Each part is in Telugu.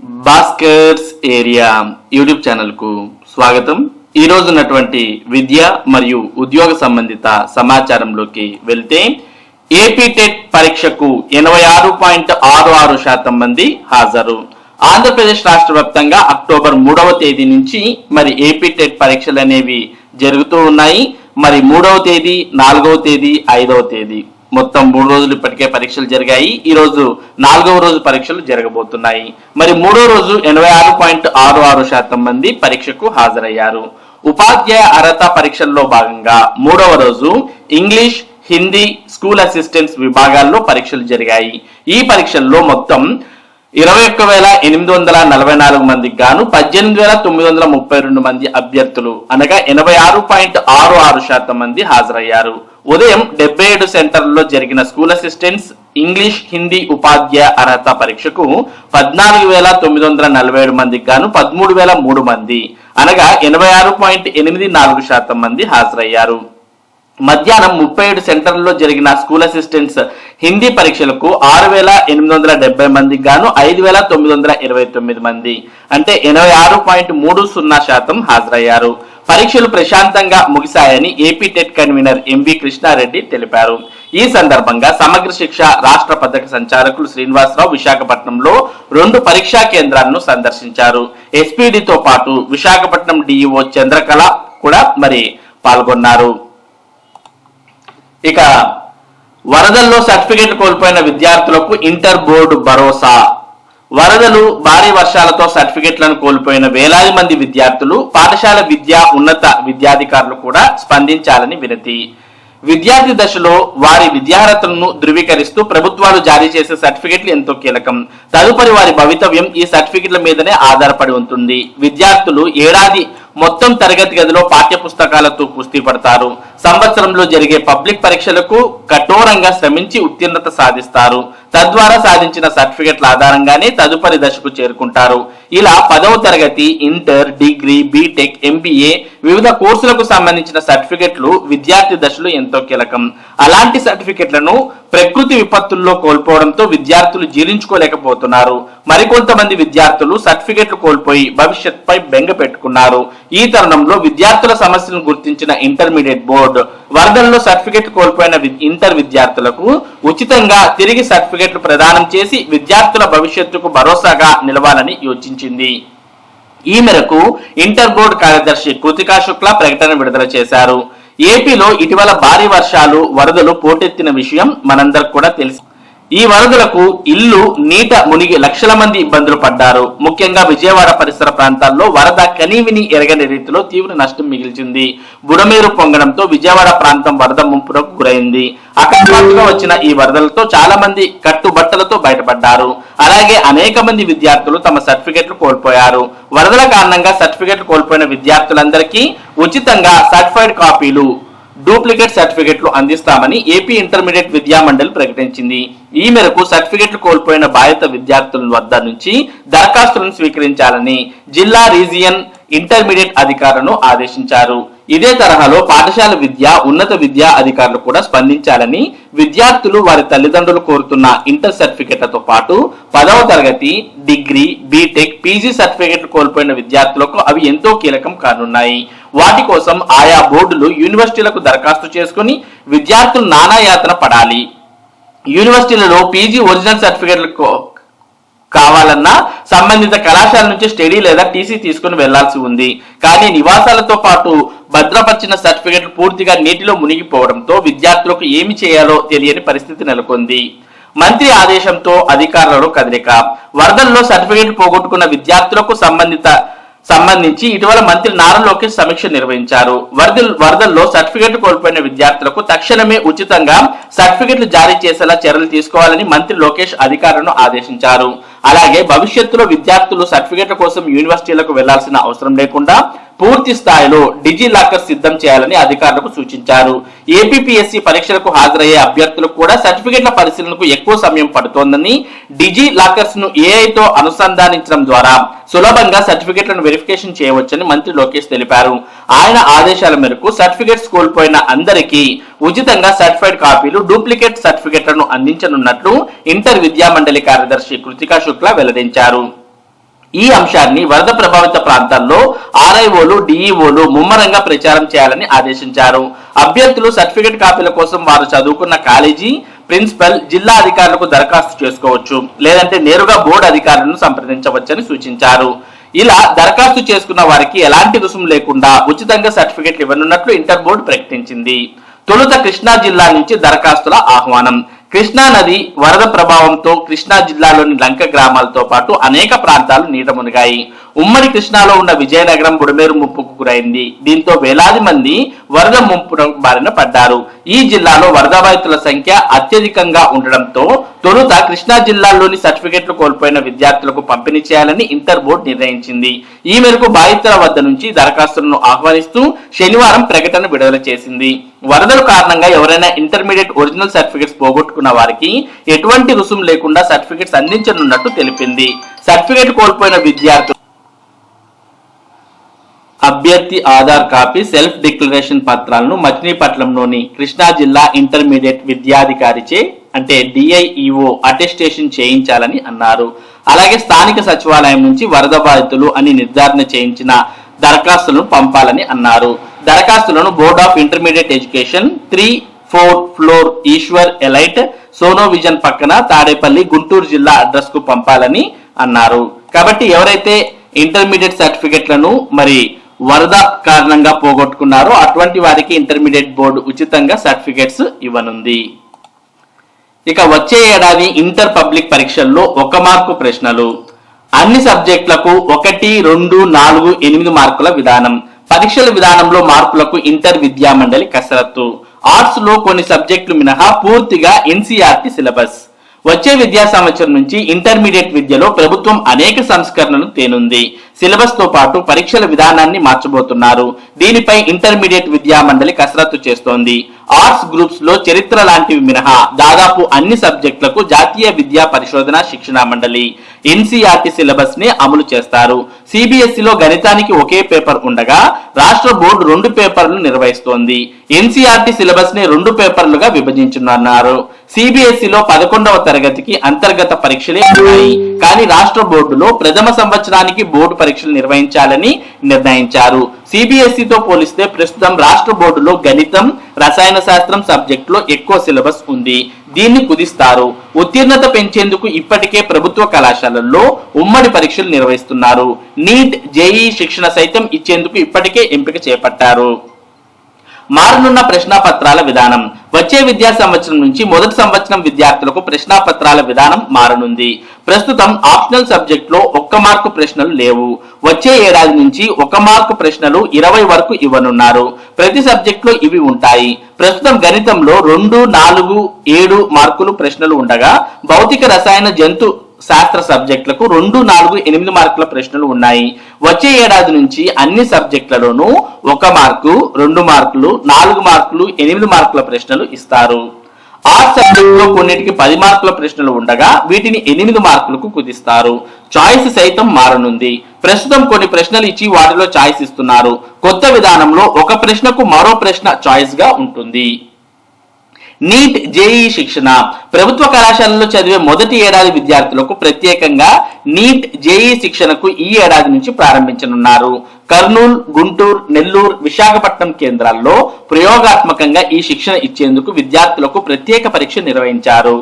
భాస్కర్స్ ఏరియా యూట్యూబ్ ఛానల్ కు స్వాగతం. ఈ రోజు ఉన్నటువంటి విద్య మరియు ఉద్యోగ సంబంధిత సమాచారంలోకి వెళ్తే ఏపీ టెట్ పరీక్షకు 86.66% మంది హాజరు. ఆంధ్రప్రదేశ్ రాష్ట్ర వ్యాప్తంగా అక్టోబర్ 3వ తేదీ నుంచి మరి ఏపీ టెట్ పరీక్షలు అనేవి జరుగుతూ ఉన్నాయి. మరి 3వ తేదీ, 4వ తేదీ, 5వ తేదీ మొత్తం 3 రోజులు ఇప్పటికే పరీక్షలు జరిగాయి. ఈ రోజు 4వ రోజు పరీక్షలు జరగబోతున్నాయి. మరి 3వ రోజు 86.66% మంది పరీక్షకు హాజరయ్యారు. ఉపాధ్యాయ అర్హత పరీక్షల్లో భాగంగా 3వ రోజు ఇంగ్లీష్, హిందీ, స్కూల్ అసిస్టెంట్స్ విభాగాల్లో పరీక్షలు జరిగాయి. ఈ పరీక్షల్లో మొత్తం 21,844 మందికి గాను 18,932 మంది అభ్యర్థులు అనగా 86.66% మంది హాజరయ్యారు. ఉదయం 77 సెంటర్లలో జరిగిన స్కూల్ అసిస్టెంట్స్ ఇంగ్లీష్, హిందీ ఉపాధ్యాయ అర్హత పరీక్షకు 14,947 మందికి గాను 13,003 మంది అనగా 86.84% మంది హాజరయ్యారు. మధ్యాహ్నం 37 సెంటర్లలో జరిగిన స్కూల్ అసిస్టెంట్స్ హిందీ పరీక్షలకు 6,870 మందికి గాను 5,929 మంది అంటే 86.30% హాజరయ్యారు. పరీక్షలు ప్రశాంతంగా ముగిశాయని AP TET convener MV Krishnareddy తెలిపారు. ఈ సందర్భంగా సమగ్ర శిక్ష రాష్ట్ర పథక సంచాలకులు శ్రీనివాసరావు విశాఖపట్నంలో 2 పరీక్షా కేంద్రాలను సందర్శించారు. ఎస్పీడీతో పాటు విశాఖపట్నం డిఈఓ చంద్రకళ కూడా మరి పాల్గొన్నారు. ఇక వరదల్లో సర్టిఫికెట్ కోల్పోయిన విద్యార్థులకు ఇంటర్ బోర్డు భరోసా. వరదలు, భారీ వర్షాలతో సర్టిఫికెట్లను కోల్పోయిన వేలాది మంది విద్యార్థులు, పాఠశాల విద్యా ఉన్నత విద్యాధికారులు కూడా స్పందించాలని వినతి. విద్యార్థి దశలో వారి విద్యార్హతలను ధృవీకరిస్తూ ప్రభుత్వాలు జారీ చేసే సర్టిఫికెట్లు ఎంతో కీలకం. తదుపరి వారి భవితవ్యం ఈ సర్టిఫికెట్ల మీదనే ఆధారపడి ఉంటుంది. విద్యార్థులు ఏడాది మొత్తం తరగతి గదిలో పాఠ్య పుస్తకాలతో కుస్తీ పడతారు. సంవత్సరంలో జరిగే పబ్లిక్ పరీక్షలకు కఠోరంగా శ్రమించి ఉత్తీర్ణత సాధిస్తారు. తద్వారా సాధించిన సర్టిఫికెట్ల ఆధారంగానే తదుపరి దశకు చేరుకుంటారు. ఇలా 10వ తరగతి, ఇంటర్, డిగ్రీ, బీటెక్, ఎంబీఏ వివిధ కోర్సులకు సంబంధించిన సర్టిఫికెట్లు విద్యార్థి దశలో ఎంతో కీలకం. అలాంటి సర్టిఫికెట్లను ప్రకృతి విపత్తుల్లో కోల్పోవడంతో విద్యార్థులు జీర్ణించుకోలేకపోతున్నారు. మరికొంతమంది విద్యార్థులు సర్టిఫికెట్లు కోల్పోయి భవిష్యత్తుపై బెంగ పెట్టుకున్నారు. ఈ తరుణంలో విద్యార్థుల సమస్యలను గుర్తించిన ఇంటర్మీడియట్ బోర్డు వరదల్లో సర్టిఫికెట్ కోల్పోయిన ఇంటర్ విద్యార్థులకు ఉచితంగా తిరిగి సర్టిఫికెట్లు ప్రదానం చేసి విద్యార్థుల భవిష్యత్తుకు భరోసాగా నిలవాలని యోచించింది. ఈ మేరకు ఇంటర్ బోర్డు కార్యదర్శి కృతికా శుక్లా ప్రకటన విడుదల చేశారు. ఏపీలో ఇటీవల భారీ వర్షాలు, వరదలు పోటెత్తిన విషయం మనందరికి కూడా తెలుసు. ఈ వరదలకు ఇల్లు నీట మునిగి లక్షల మంది ఇబ్బందులు పడ్డారు. ముఖ్యంగా విజయవాడ పరిసర ప్రాంతాల్లో వరద కనీవిని ఎరగని రీతిలో తీవ్ర నష్టం మిగిల్చింది. బుడమేరు పొంగడంతో విజయవాడ ప్రాంతం వరద ముంపునకు గురైంది. అకస్మాత్తుగా వచ్చిన ఈ వరదలతో చాలా మంది కట్టుబట్టలతో బయటపడ్డారు. అలాగే అనేక మంది విద్యార్థులు తమ సర్టిఫికెట్లు కోల్పోయారు. వరదల కారణంగా సర్టిఫికెట్లు కోల్పోయిన విద్యార్థులందరికీ ఉచితంగా సర్టిఫైడ్ కాపీలు, డూప్లికేట్ సర్టిఫికెట్లు అందిస్తామని ఏపీ ఇంటర్మీడియట్ విద్యా మండలి ప్రకటించింది. ఈ మేరకు సర్టిఫికెట్లు కోల్పోయిన బాధిత విద్యార్థుల వద్ద నుంచి దరఖాస్తులను స్వీకరించాలని జిల్లా రీజియన్ ఇంటర్మీడియట్ అధికారులను ఆదేశించారు. ఇదే తరహాలో పాఠశాల విద్య, ఉన్నత విద్యా అధికారులు కూడా స్పందించాలని విద్యార్థులు వారి తల్లిదండ్రులు కోరుతున్న ఇంటర్ సర్టిఫికెట్లతో పాటు 10వ తరగతి, డిగ్రీ, బీటెక్, పీజీ సర్టిఫికెట్లు కోల్పోయిన విద్యార్థులకు అవి ఎంతో కీలకం కానున్నాయి. వాటి కోసం ఆయా బోర్డులు యూనివర్సిటీలకు దరఖాస్తు చేసుకుని విద్యార్థులు నానాయాతన పడాలి. యూనివర్సిటీలలో పీజీ ఒరిజినల్ సర్టిఫికెట్లు కావాలన్నా సంబంధిత కళాశాల నుంచి స్టడీ లేదా టీసీ తీసుకుని వెళ్లాల్సి ఉంది. కానీ నివాసాలతో పాటు భద్రపరిచిన సర్టిఫికెట్లు పూర్తిగా నీటిలో మునిగిపోవడంతో విద్యార్థులకు ఏమి చేయాలో తెలియని పరిస్థితి నెలకొంది. మంత్రి ఆదేశంతో అధికారులలో కదలిక. వరదల్లో సర్టిఫికెట్లు పోగొట్టుకున్న విద్యార్థులకు సంబంధించి ఇటీవల మంత్రి నారా లోకేష్ సమీక్ష నిర్వహించారు. వరదల్లో సర్టిఫికెట్లు కోల్పోయిన విద్యార్థులకు తక్షణమే ఉచితంగా సర్టిఫికెట్లు జారీ చేసేలా చర్యలు తీసుకోవాలని మంత్రి లోకేష్ అధికారులను ఆదేశించారు. అలాగే భవిష్యత్తులో విద్యార్థులు సర్టిఫికెట్ల కోసం యూనివర్సిటీలకు వెళ్లాల్సిన అవసరం లేకుండా పూర్తి స్థాయిలో డిజి లాకర్ సిద్ధం చేయాలని అధికారులకు సూచించారు. ఏపీపీఎస్సీ పరీక్షలకు హాజరయ్యే అభ్యర్థులకు కూడా సర్టిఫికెట్ల పరిశీలనకు ఎక్కువ సమయం పడుతోందని, డిజి లాకర్స్ ను ఏఐతో అనుసంధానించడం ద్వారా సులభంగా సర్టిఫికెట్లను వెరిఫికేషన్ చేయవచ్చని మంత్రి లోకేష్ తెలిపారు. ఆయన ఆదేశాల మేరకు సర్టిఫికెట్స్ కోల్పోయిన అందరికీ ఉచితంగా సర్టిఫైడ్ కాపీలు, డూప్లికేట్ సర్టిఫికెట్లను అందించనున్నట్లు ఇంటర్ విద్యా మండలి కార్యదర్శి కృతికా శుక్లా వెల్లడించారు. ఈ అంశాన్ని వరద ప్రభావిత ప్రాంతాల్లో ఆర్ఐఓలు డిఈఓలు ముమ్మరంగా ప్రచారం చేయాలని ఆదేశించారు. అభ్యర్థులు సర్టిఫికెట్ కాపీల కోసం వారు చదువుకున్న కాలేజీ ప్రిన్సిపల్, జిల్లా అధికారులకు దరఖాస్తు చేసుకోవచ్చు, లేదంటే నేరుగా బోర్డు అధికారులను సంప్రదించవచ్చని సూచించారు. ఇలా దరఖాస్తు చేసుకున్న వారికి ఎలాంటి రుసుము లేకుండా ఉచితంగా సర్టిఫికెట్లు ఇవ్వనున్నట్లు ఇంటర్ బోర్డు ప్రకటించింది. తొలుత కృష్ణా జిల్లా నుంచి దరఖాస్తుల ఆహ్వానం. కృష్ణా నది వరద ప్రభావంతో కృష్ణా జిల్లాలోని లంక గ్రామాలతో పాటు అనేక ప్రాంతాలు నీట మునిగాయి. ఉమ్మడి కృష్ణాలో ఉన్న విజయనగరం బుడమేరు ముప్పుకు గురైంది. దీంతో వేలాది మంది వరద ముంపు బారిన పడ్డారు. ఈ జిల్లాలో వరద బాధితుల సంఖ్య అత్యధికంగా ఉండడంతో తొలుత కృష్ణా జిల్లాలోని సర్టిఫికెట్లు కోల్పోయిన విద్యార్థులకు పంపిణీ చేయాలని ఇంటర్ బోర్డు నిర్ణయించింది. ఈ మేరకు బాధితుల వద్ద నుంచి దరఖాస్తులను ఆహ్వానిస్తూ శనివారం ప్రకటన విడుదల చేసింది. వరదల కారణంగా ఎవరైనా ఇంటర్మీడియట్ ఒరిజినల్ సర్టిఫికెట్స్ పోగొట్టుకున్న వారికి ఎటువంటి రుసుము లేకుండా సర్టిఫికెట్స్ అందించనున్నట్టు తెలిపింది. సర్టిఫికెట్ కోల్పోయిన విద్యార్థులు అభ్యర్థి ఆధార్ కాపీ, సెల్ఫ్ డిక్లరేషన్ పత్రాలను మచిలీపట్నంలోని కృష్ణా జిల్లా ఇంటర్మీడియట్ విద్యాధికారిచే అంటే డిఐఈఓ అటెస్టేషన్ చేయించాలని అన్నారు. అలాగే స్థానిక సచివాలయం నుంచి వరద బాధితులు అని నిర్ధారణ చేయించిన దరఖాస్తులను పంపాలని అన్నారు. దరఖాస్తులను board of intermediate education 3-4 floor Eshwar Elite, Sono Vision పక్కన తాడేపల్లి, గుంటూరు జిల్లా అడ్రస్ కు పంపాలని అన్నారు. కాబట్టి ఎవరైతే ఇంటర్మీడియట్ సర్టిఫికెట్లను మరి వరద కారణంగా పోగొట్టుకున్నారో అటువంటి వారికి ఇంటర్మీడియట్ బోర్డు ఉచితంగా సర్టిఫికెట్స్ ఇవ్వనుంది. ఇక వచ్చే ఏడాది ఇంటర్ పబ్లిక్ పరీక్షల్లో 1 మార్కు ప్రశ్నలు. అన్ని సబ్జెక్టులకు 1, 2, 4, 8 మార్కుల విధానం. పరీక్షల విధానంలో మార్పులకు ఇంటర్ విద్యా మండలి కసరత్తు. ఆర్ట్స్ లో కొన్ని సబ్జెక్టులు మినహా పూర్తిగా ఎన్సీఆర్టీ సిలబస్. వచ్చే విద్యా సంవత్సరం నుంచి ఇంటర్మీడియట్ విద్యలో ప్రభుత్వం అనేక సంస్కరణలు తేనుంది. సిలబస్ తో పాటు పరీక్షల విధానాన్ని మార్చబోతున్నారు. దీనిపై ఇంటర్మీడియట్ విద్యా మండలి కసరత్తు చేస్తోంది. ఆర్ట్స్ గ్రూప్స్ లో చరిత్ర లాంటివి మినహా దాదాపు అన్ని సబ్జెక్టులకు జాతీయ విద్యా పరిశోధన శిక్షణ మండలి ఎన్సీఆర్టీ సిలబస్ ని అమలు చేస్తారు. సిబిఎస్ఈలో గణితానికి ఒకే పేపర్ ఉండగా రాష్ట్ర బోర్డు 2 పేపర్లు నిర్వహిస్తోంది. ఎన్సీఆర్టీ సిలబస్ ని 2 పేపర్లుగా విభజించున్నారు. సిబిఎస్ఈలో 11వ తరగతికి అంతర్గత పరీక్షలే ఉన్నాయి. కానీ రాష్ట్ర బోర్డులో ప్రథమ సంవత్సరానికి బోర్డు పరీక్షలు నిర్వహించాలని నిర్ణయించారు. సిబిఎస్ఈతో పోలిస్తే ప్రస్తుతం రాష్ట్ర బోర్డులో గణితం, రసాయన శాస్త్రం సబ్జెక్టులో ఎక్కువ సిలబస్ ఉంది. దీన్ని కుదిస్తారు. ఉత్తీర్ణత పెంచేందుకు ఇప్పటికే ప్రభుత్వ కళాశాలల్లో ఉమ్మడి పరీక్షలు నిర్వహిస్తున్నారు. నీట్, జేఈ శిక్షణ సైతం ఇచ్చేందుకు ఇప్పటికే ఎంపిక చేపట్టారు. మారనున్న ప్రశ్నాపత్రాల విధానం. వచ్చే విద్యా సంవత్సరం నుంచి మొదటి సంవత్సరం విద్యార్థులకు ప్రశ్నాపత్రాల విధానం మారనుంది. ప్రస్తుతం ఆప్షనల్ సబ్జెక్ట్ లో 1 మార్కు ప్రశ్నలు లేవు. వచ్చే ఏడాది నుంచి 1 మార్కు ప్రశ్నలు 20 వరకు ఇవ్వనున్నారు. ప్రతి సబ్జెక్ట్ లో ఇవి ఉంటాయి. ప్రస్తుతం గణితంలో 2, 4, 7 మార్కులు ప్రశ్నలు ఉండగా భౌతిక, రసాయన, జంతు శాస్త్ర సబ్జెక్టులకు 2, 4, 8 మార్కుల ప్రశ్నలు ఉన్నాయి. వచ్చే ఏడాది నుంచి అన్ని సబ్జెక్టులలోనూ 1 మార్కు, 2 మార్కులు, 4 మార్కులు, 8 మార్కుల ప్రశ్నలు ఇస్తారు. ఆర్ట్స్ సబ్జెక్ట్ లో కొన్నిటికి 10 మార్కుల ప్రశ్నలు ఉండగా వీటిని 8 మార్కులకు కుదిస్తారు. చాయిస్ సైతం మారనుంది. ప్రస్తుతం కొన్ని ప్రశ్నలు ఇచ్చి వాటిలో చాయిస్ ఇస్తున్నారు. కొత్త విధానంలో ఒక ప్రశ్నకు మరో ప్రశ్న చాయిస్ గా ఉంటుంది. నీట్, జేఈ శిక్షణ. ప్రభుత్వ కళాశాలలో చదివే మొదటి ఏడాది విద్యార్థులకు ప్రత్యేకంగా నీట్, జేఈ శిక్షణకు ఈ ఏడాది నుంచి ప్రారంభించనున్నారు. కర్నూలు, గుంటూరు, నెల్లూరు, విశాఖపట్నం కేంద్రాల్లో ప్రయోగాత్మకంగా ఈ శిక్షణ ఇచ్చేందుకు విద్యార్థులకు ప్రత్యేక పరీక్ష నిర్వహించారు.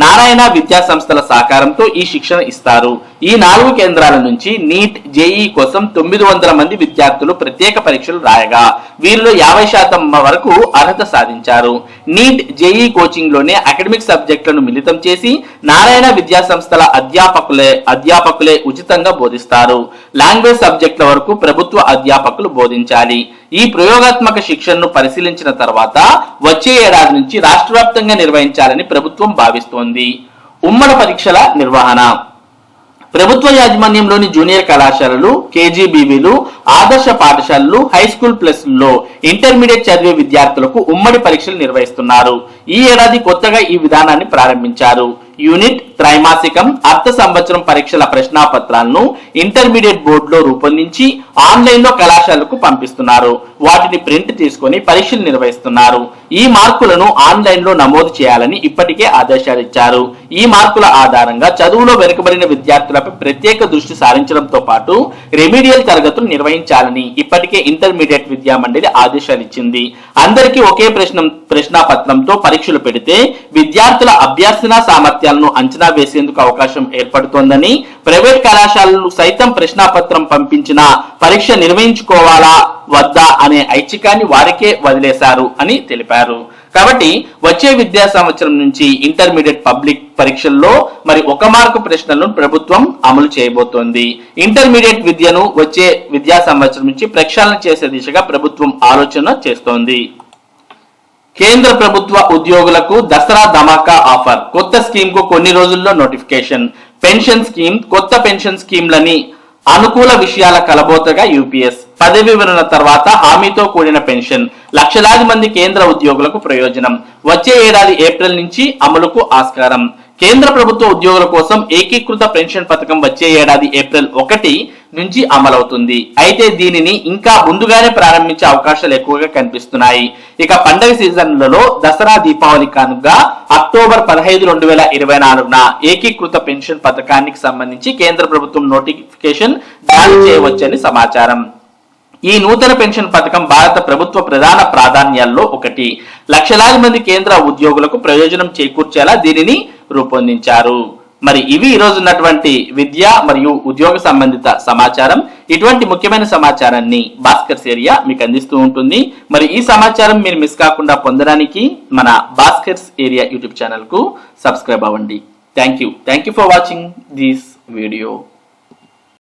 నారాయణ విద్యా సంస్థల సహకారంతో ఈ శిక్షణ ఇస్తారు. ఈ 4 కేంద్రాల నుంచి నీట్, జేఈ కోసం 900 మంది విద్యార్థులు ప్రత్యేక పరీక్షలు రాయగా వీరిలో 50% వరకు అర్హత సాధించారు. నీట్, జేఈ కోచింగ్ లోనే అకాడమిక్ సబ్జెక్టులను మిళితం చేసి నారాయణ విద్యా సంస్థల అధ్యాపకులే ఉచితంగా బోధిస్తారు. లాంగ్వేజ్ సబ్జెక్టుల వరకు ప్రభుత్వ అధ్యాపకులు బోధించాలి. ఈ ప్రయోగాత్మక శిక్షణను పరిశీలించిన తర్వాత వచ్చే ఏడాది నుంచి రాష్ట్ర వ్యాప్తంగా నిర్వహించాలని ప్రభుత్వం భావిస్తోంది. ఉమ్మడి పరీక్షల నిర్వహణ. ప్రభుత్వ యాజమాన్యంలోని జూనియర్ కళాశాలలు, కేజీబీవీలు, ఆదర్శ పాఠశాలలు, హై స్కూల్ ప్లస్ లో ఇంటర్మీడియట్ చదివే విద్యార్థులకు ఉమ్మడి పరీక్షలు నిర్వహిస్తున్నారు. ఈ ఏడాది కొత్తగా ఈ విధానాన్ని ప్రారంభించారు. యూనిట్, త్రైమాసికం, అర్థ సంవత్సరం పరీక్షల ప్రశ్నాపత్రాలను ఇంటర్మీడియట్ బోర్డులో రూపొందించి ఆన్లైన్ లో కళాశాలకు పంపిస్తున్నారు. వాటిని ప్రింట్ తీసుకొని పరీక్షలు నిర్వహిస్తున్నారు. ఈ మార్కులను ఆన్లైన్ లో నమోదు చేయాలని ఇప్పటికే ఆదేశాలు ఇచ్చారు. ఈ మార్కుల ఆధారంగా చదువులో వెనుకబడిన విద్యార్థులపై ప్రత్యేక దృష్టి సారించడంతో పాటు రెమిడియల్ తరగతులు నిర్వహించాలని ఇప్పటికే ఇంటర్మీడియట్ విద్యా మండలి ఆదేశాలు ఇచ్చింది. అందరికీ ఒకే ప్రశ్నాపత్రంతో పరీక్షలు పెడితే విద్యార్థుల అభ్యర్థన సామర్థ్యాలను అంచనా వేసేందుకు అవకాశం ఏర్పడుతోందని, ప్రైవేట్ కళాశాలలు సైతం ప్రశ్నాపత్రం పంపించిన పరీక్ష నిర్వహించుకోవాలా వద్దా అనే ఐచ్ఛికాన్ని వారికే వదిలేశారు అని తెలిపారు. కాబట్టి వచ్చే విద్యా సంవత్సరం నుంచి ఇంటర్మీడియట్ పబ్లిక్ పరీక్షల్లో మరి 1 మార్కు ప్రశ్నలను ప్రభుత్వం అమలు చేయబోతోంది. ఇంటర్మీడియట్ విద్యను వచ్చే విద్యా సంవత్సరం నుంచి ప్రక్షాళన చేసే దిశగా ప్రభుత్వం ఆలోచన చేస్తోంది. కేంద్ర ప్రభుత్వ ఉద్యోగులకు దసరా ధమాకా ఆఫర్. కొత్త స్కీమ్ కు కొన్ని రోజుల్లో నోటిఫికేషన్. పెన్షన్ స్కీమ్, కొత్త పెన్షన్ స్కీమ్లని అనుకూల విషయాల కలబోతగా యూపీఎస్. పదవి విరమణ తర్వాత హామీతో కూడిన పెన్షన్ లక్షలాది మంది కేంద్ర ఉద్యోగులకు ప్రయోజనం. వచ్చే ఏడాది ఏప్రిల్ నుంచి అమలుకు ఆస్కారం. కేంద్ర ప్రభుత్వ ఉద్యోగుల కోసం ఏకీకృత పెన్షన్ పథకం వచ్చే ఏడాది ఏప్రిల్ 1 నుంచి అమలవుతుంది. అయితే దీనిని ఇంకా ముందుగానే ప్రారంభించే అవకాశాలు ఎక్కువగా కనిపిస్తున్నాయి. ఇక పండగ సీజన్లలో దసరా, దీపావళి కానుకగా అక్టోబర్ 15, 2024 ఏకీకృత పెన్షన్ పథకానికి సంబంధించి కేంద్ర ప్రభుత్వం నోటిఫికేషన్ జారీ చేయవచ్చని సమాచారం. ఈ నూతన పెన్షన్ పథకం భారత ప్రభుత్వ ప్రధాన ప్రాధాన్యాల్లో ఒకటి. లక్షలాది మంది కేంద్ర ఉద్యోగులకు ప్రయోజనం చేకూర్చేలా దీనిని రూపొందించారు. మరి ఇవి ఈ రోజు ఉన్నటువంటి విద్య మరియు ఉద్యోగ సంబంధిత సమాచారం. ఇటువంటి ముఖ్యమైన సమాచారాన్ని భాస్కర్స్ ఏరియా మీకు అందిస్తూ ఉంటుంది. మరి ఈ సమాచారం మీరు మిస్ కాకుండా పొందడానికి మన భాస్కర్స్ ఏరియా యూట్యూబ్ ఛానల్ కు సబ్స్క్రైబ్ అవ్వండి. Thank you for watching this video.